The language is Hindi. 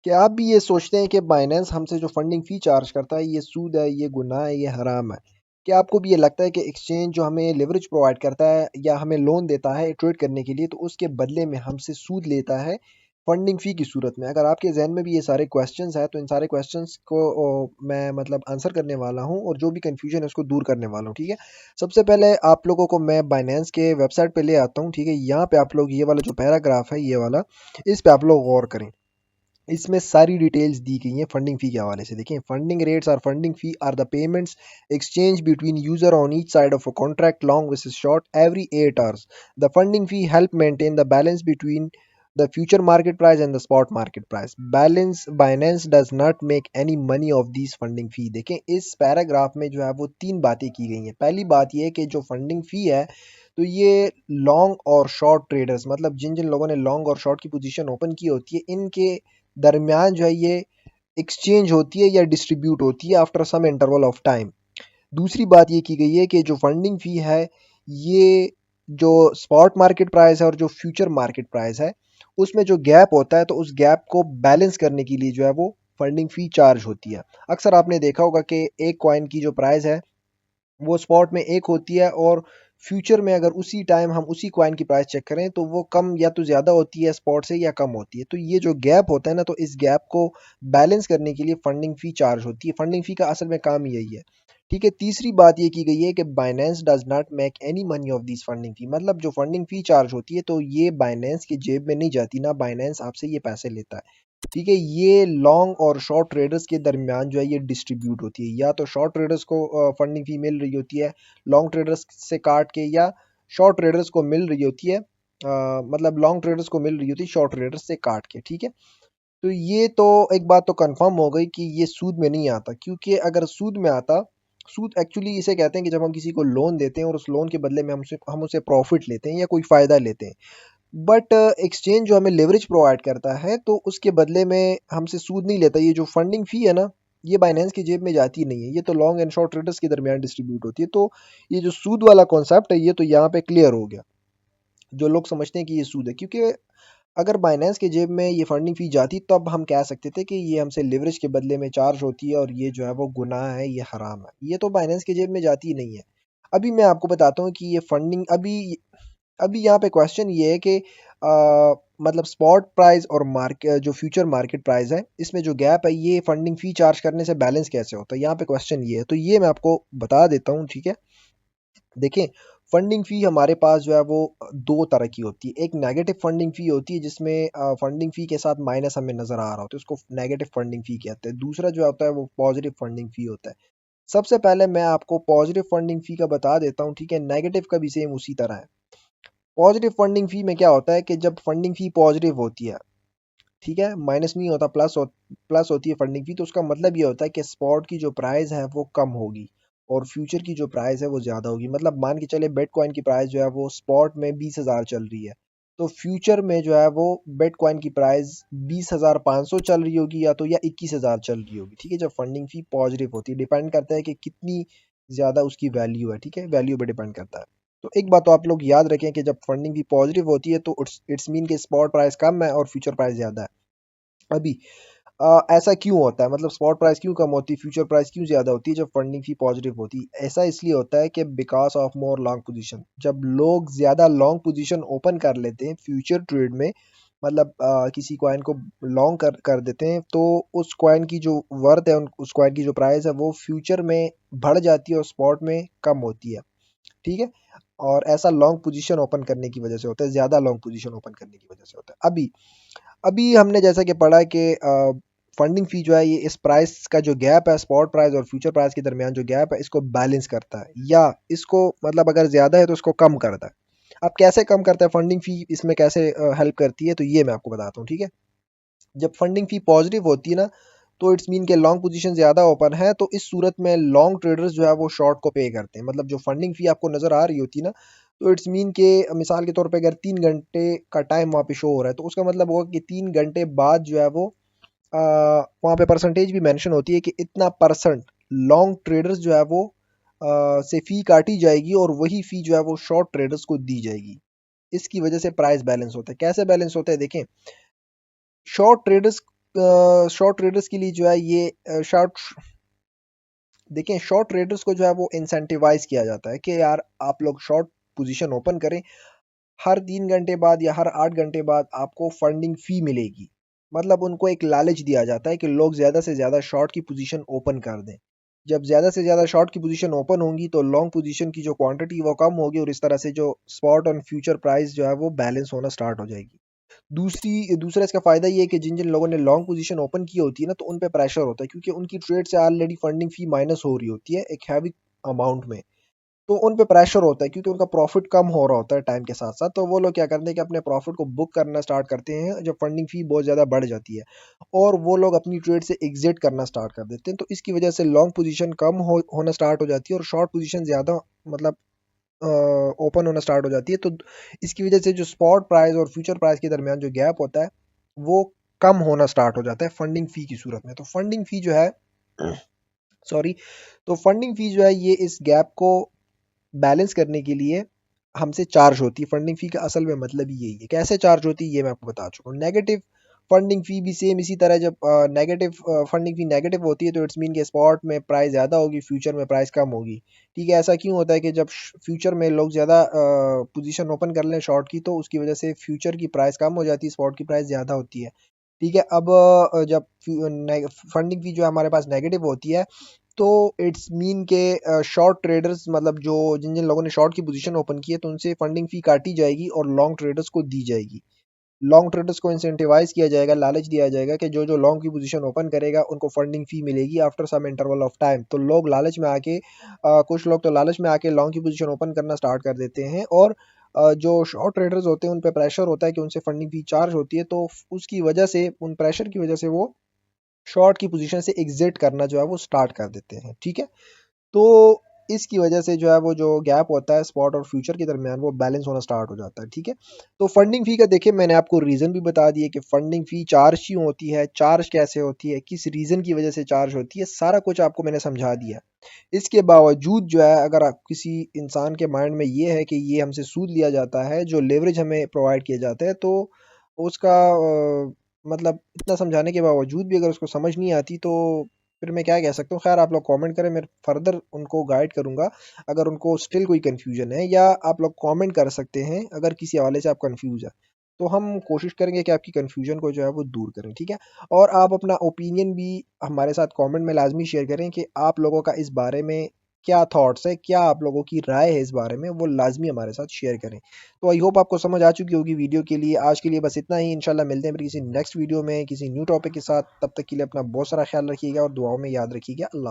क्या आप भी ये सोचते हैं कि बाइनेंस हमसे जो फंडिंग फ़ी चार्ज करता है ये सूद है, ये गुनाह है, ये हराम है? क्या आपको भी ये लगता है कि एक्सचेंज जो हमें लिवरेज प्रोवाइड करता है या हमें लोन देता है ट्रेड करने के लिए तो उसके बदले में हमसे सूद लेता है फंडिंग फ़ी की सूरत में? अगर आपके ज़हन में भी ये सारे क्वेश्चंस हैं तो इन सारे क्वेश्चंस को मैं मतलब आंसर करने वाला हूँ और जो भी कन्फ्यूजन है उसको दूर करने वाला हूँ, ठीक है? सबसे पहले आप लोगों को मैं बाइनेंस के वेबसाइट पे ले आता हूँ, ठीक है? यहाँ पे आप लोग ये वाला जो पैराग्राफ है ये वाला, इस पे आप लोग गौर करें। इसमें सारी डिटेल्स दी गई हैं फंडिंग फी के हवाले से। देखें, फंडिंग रेट्स और funding fee are the payments exchange between user on each side of a contract long versus short every 8 hours. The funding fee help maintain the balance between the future market price and the spot market price. Balance Binance does not make any money of these funding fee. देखें, इस पैराग्राफ में जो है वो तीन बातें की गई हैं। पहली बात ये है कि जो फंडिंग फी है तो ये लॉन्ग और शॉर्ट ट्रेडर्स, मतलब जिन जिन लोगों ने लॉन्ग और शॉर्ट की पोजीशन ओपन की होती है, इनके दरमियान जो है ये एक्सचेंज होती है या डिस्ट्रीब्यूट होती है after some interval of time. दूसरी बात ये की गई है कि जो फंडिंग फ़ी है, ये जो स्पॉट मार्केट प्राइस है और जो फ्यूचर मार्केट प्राइस है, उसमें जो गैप होता है, तो उस गैप को बैलेंस करने के लिए जो है वो फंडिंग फ़ी चार्ज होती है। अक्सर आपने देखा होगा कि एक कॉइन की जो प्राइस है वो स्पॉट में एक होती है और फ्यूचर में अगर उसी टाइम हम उसी कॉइन की प्राइस चेक करें तो वो कम या तो ज़्यादा होती है स्पॉट से या कम होती है। तो ये जो गैप होता है ना, तो इस गैप को बैलेंस करने के लिए फंडिंग फ़ी चार्ज होती है। फंडिंग फ़ी का असल में काम यही है। ठीक है, तीसरी बात ये की गई है कि Binance does not make any money of this funding fee, मतलब जो फंडिंग फ़ी चार्ज होती है तो ये बाइनेंस की जेब में नहीं जाती, ना बाइनेंस आपसे ये पैसे लेता है। ठीक है, ये लॉन्ग और शॉर्ट ट्रेडर्स के दरमियान जो है ये डिस्ट्रीब्यूट होती है। या तो शॉर्ट ट्रेडर्स को फंडिंग फी मिल रही होती है लॉन्ग ट्रेडर्स से काट के, या शॉर्ट ट्रेडर्स को मिल रही होती है मतलब लॉन्ग ट्रेडर्स को मिल रही होती है शॉर्ट ट्रेडर्स से काट के। ठीक है, तो ये तो एक बात तो कंफर्म हो गई कि ये सूद में नहीं आता, क्योंकि अगर सूद में आता, सूद एक्चुअली इसे कहते हैं कि जब हम किसी को लोन देते हैं और उस लोन के बदले में हम उसे प्रॉफिट लेते हैं या कोई फ़ायदा लेते हैं। बट एक्सचेंज जो हमें लेवरेज प्रोवाइड करता है तो उसके बदले में हमसे सूद नहीं लेता। ये जो फंडिंग फ़ी है ना, ये बाइनेंस की जेब में जाती नहीं है, ये तो लॉन्ग एंड शॉर्ट ट्रेडर्स के दरमियान डिस्ट्रीब्यूट होती है। तो ये जो सूद वाला कॉन्सेप्ट है ये तो यहाँ पे क्लियर हो गया, जो लोग समझते हैं कि ये सूद है। क्योंकि अगर बाइनेंस के जेब में ये फंडिंग फ़ी जाती तब हम कह सकते थे कि ये हमसे लिवरेज के बदले में चार्ज होती है और ये जो है वो गुनाह है, ये हराम है। ये तो बाइनेंस के जेब में जाती ही नहीं है। अभी मैं आपको बताता हूँ कि ये फंडिंग अभी अभी यहाँ पे क्वेश्चन ये है कि मतलब स्पॉट प्राइस और मार्केट जो फ्यूचर मार्केट प्राइस है, इसमें जो गैप है ये फंडिंग फ़ी चार्ज करने से बैलेंस कैसे होता है? यहाँ पे क्वेश्चन ये है। तो ये मैं आपको बता देता हूँ, ठीक है? देखें, फंडिंग फ़ी हमारे पास जो है वो 2 तरह की होती है। एक नेगेटिव फंडिंग फ़ी होती है जिसमें फंडिंग फ़ी के साथ माइनस हमें नज़र आ रहा होता है, उसको नेगेटिव फंडिंग फ़ी कहते हैं। दूसरा जो होता है वो पॉजिटिव फंडिंग फ़ी होता है। सबसे पहले मैं आपको पॉजिटिव फंडिंग फ़ी का बता देता हूँ, ठीक है? नेगेटिव का भी सेम उसी तरह है। पॉजिटिव फंडिंग फ़ी में क्या होता है कि जब फंडिंग फ़ी पॉजिटिव होती है, ठीक है? माइनस नहीं होता, प्लस होती है फंडिंग फ़ी, तो उसका मतलब ये होता है कि स्पॉट की जो प्राइस है वो कम होगी और फ्यूचर की जो प्राइस है वो ज़्यादा होगी। मतलब मान के चलिए बिटकॉइन की प्राइस जो है वो स्पॉट में 20,000 चल रही है, तो फ्यूचर में जो है वो बिटकॉइन की प्राइस 20,500 चल रही होगी या 21,000 चल रही होगी। ठीक है? जब फंडिंग फ़ी पॉजिटिव होती है, डिपेंड करता है कि कितनी ज़्यादा उसकी वैल्यू है, ठीक है? वैल्यू पे डिपेंड करता है। तो एक बात तो आप लोग याद रखें कि जब फंडिंग भी पॉजिटिव होती है तो इट्स इट्स मीन कि स्पॉट प्राइस कम है और फ्यूचर प्राइस ज़्यादा है। अभी ऐसा क्यों होता है, मतलब स्पॉट प्राइस क्यों कम होती है, फ्यूचर प्राइस क्यों ज़्यादा होती है जब फंडिंग फी पॉजिटिव होती है? ऐसा इसलिए होता है कि because of more long position, जब लोग ज़्यादा लॉन्ग पोजीशन ओपन कर लेते हैं फ्यूचर ट्रेड में, मतलब किसी कॉइन को लॉन्ग कर कर देते हैं, तो उस कॉइन की जो वर्थ है, उस कॉइन की जो प्राइस है वो फ्यूचर में बढ़ जाती है और स्पॉट में कम होती है। ठीक है? और ऐसा लॉन्ग पोजीशन ओपन करने की वजह से होता है, ज़्यादा लॉन्ग पोजीशन ओपन करने की वजह से होता है। अभी अभी हमने जैसा कि पढ़ा कि फंडिंग फी जो है ये इस प्राइस का जो गैप है स्पॉट प्राइस और फ्यूचर प्राइस के दरमियान जो गैप है इसको बैलेंस करता है, या इसको मतलब अगर ज़्यादा है तो इसको कम करता है। अब कैसे कम करता है फंडिंग फी, इसमें कैसे हेल्प करती है, तो ये मैं आपको बताता हूँ, ठीक है? जब फंडिंग फी पॉजिटिव होती है ना, तो इट्स मीन के लॉन्ग पोजीशन ज़्यादा ओपन है, तो इस सूरत में लॉन्ग ट्रेडर्स जो है वो शॉर्ट को पे करते हैं। मतलब जो फंडिंग फी आपको नज़र आ रही होती है ना, तो इट्स मीन के मिसाल के तौर पे अगर 3 घंटे का टाइम वहाँ पे शो हो रहा है, तो उसका मतलब होगा कि 3 घंटे बाद जो है वो वहाँ पे परसेंटेज भी मेंशन होती है कि इतना परसेंट लॉन्ग ट्रेडर्स जो है वो से फ़ी काटी जाएगी और वही फ़ी जो है वो शॉर्ट ट्रेडर्स को दी जाएगी। इसकी वजह से प्राइस बैलेंस होता है। कैसे बैलेंस होता है देखें, शॉर्ट ट्रेडर्स शॉर्ट ट्रेडर्स के लिए जो है ये देखें, शॉर्ट ट्रेडर्स को जो है वो इंसेंटिवाइज किया जाता है कि यार आप लोग शॉर्ट पोजीशन ओपन करें, हर 3 घंटे बाद या हर 8 घंटे बाद आपको फंडिंग फी मिलेगी। मतलब उनको एक लालच दिया जाता है कि लोग ज़्यादा से ज़्यादा शॉर्ट की पोजीशन ओपन कर दें। जब ज़्यादा से ज़्यादा शॉर्ट की पोजीशन ओपन होंगी तो लॉन्ग पोजीशन की जो क्वांटिटी वो कम होगी और इस तरह से जो स्पॉट और फ्यूचर प्राइस जो है वो बैलेंस होना स्टार्ट हो जाएगी। दूसरा इसका फ़ायदा ये है कि जिन जिन लोगों ने लॉन्ग पोजीशन ओपन की होती है ना, तो उन पे प्रेशर होता है क्योंकि उनकी ट्रेड से ऑलरेडी फंडिंग फी माइनस हो रही होती है एक हैवी अमाउंट में। तो उन पे प्रेशर होता है क्योंकि उनका प्रॉफिट कम हो रहा होता है टाइम के साथ साथ, तो वो लोग क्या करते हैं कि अपने प्रॉफिट को बुक करना स्टार्ट करते हैं जब फंडिंग फी बहुत ज़्यादा बढ़ जाती है, और वो लोग अपनी ट्रेड से एग्जिट करना स्टार्ट कर देते हैं। तो इसकी वजह से लॉन्ग पोजीशन कम होना स्टार्ट हो जाती है और शॉर्ट पोजीशन ज़्यादा मतलब ओपन होना स्टार्ट हो जाती है। तो इसकी वजह से जो स्पॉट प्राइस और फ्यूचर प्राइस के दरमियान जो गैप होता है वो कम होना स्टार्ट हो जाता है फंडिंग फी की सूरत में। तो फंडिंग फी जो है सॉरी तो फंडिंग फी जो है ये इस गैप को बैलेंस करने के लिए हमसे चार्ज होती है। फंडिंग फ़ी का असल में मतलब ही यही है। कैसे चार्ज होती है ये मैं आपको बता चुका हूँ। नेगेटिव फंडिंग फ़ी भी सेम इसी तरह, जब नेगेटिव फंडिंग फ़ी नेगेटिव होती है तो इट्स मीन के स्पॉट में प्राइस ज़्यादा होगी, फ्यूचर में प्राइस कम होगी। ठीक है, ऐसा क्यों होता है कि जब फ्यूचर में लोग ज़्यादा पोजीशन ओपन कर लें शॉर्ट की, तो उसकी वजह से फ्यूचर की प्राइस कम हो जाती है, स्पॉट की प्राइस ज़्यादा होती है। ठीक है, अब जब फंडिंग फ़ी जो है हमारे पास नेगेटिव होती है तो इट्स मीन के शॉर्ट ट्रेडर्स, मतलब जो जिन जिन लोगों ने शॉर्ट की पोजीशन ओपन की है तो उनसे फंडिंग फी काटी जाएगी और लॉन्ग ट्रेडर्स को दी जाएगी। लॉन्ग ट्रेडर्स को इंसेंटिवाइज किया जाएगा, लालच दिया जाएगा कि जो जो लॉन्ग की पोजीशन ओपन करेगा उनको फंडिंग फी मिलेगी after some interval of time. तो लोग लालच में आके कुछ लोग तो लालच में आके लॉन्ग की पोजीशन ओपन करना स्टार्ट कर देते हैं, और जो शॉर्ट ट्रेडर्स होते हैं उन पे प्रेशर होता है कि उनसे फंडिंग फी चार्ज होती है, तो उसकी वजह से, उन प्रेशर की वजह से वो शॉर्ट की पोजीशन से एग्जिट करना जो है वो स्टार्ट कर देते हैं। ठीक है, तो इसकी वजह से जो है वो जो गैप होता है स्पॉट और फ्यूचर के दरमियान वो बैलेंस होना स्टार्ट हो जाता है। ठीक है, तो फंडिंग फ़ी का देखिए मैंने आपको रीज़न भी बता दिए कि फंडिंग फ़ी चार्ज क्यों होती है, चार्ज कैसे होती है, किस रीज़न की वजह से चार्ज होती है, सारा कुछ आपको मैंने समझा दिया। इसके बावजूद जो है अगर आप किसी इंसान के माइंड में ये है कि ये हमसे सूद लिया जाता है, जो लेवरेज हमें प्रोवाइड किया जाता है, तो उसका मतलब इतना समझाने के बावजूद भी अगर उसको समझ नहीं आती तो फिर मैं क्या कह सकता हूँ। खैर आप लोग कमेंट करें, मैं फर्दर उनको गाइड करूँगा अगर उनको स्टिल कोई कन्फ्यूजन है, या आप लोग कमेंट कर सकते हैं अगर किसी हवाले से आप कंफ्यूज है, तो हम कोशिश करेंगे कि आपकी कन्फ्यूजन को जो है वो दूर करें। ठीक है, और आप अपना ओपिनियन भी हमारे साथ कमेंट में लाजमी शेयर करें कि आप लोगों का इस बारे में क्या थॉट्स है, क्या आप लोगों की राय है इस बारे में, वो लाजमी हमारे साथ शेयर करें। तो आई होप आपको समझ आ चुकी होगी वीडियो के लिए। आज के लिए बस इतना ही, इंशाल्लाह मिलते हैं फिर किसी नेक्स्ट वीडियो में किसी न्यू टॉपिक के साथ। तब तक के लिए अपना बहुत सारा ख्याल रखिएगा और दुआओं में याद रखिएगा। अल्लाह।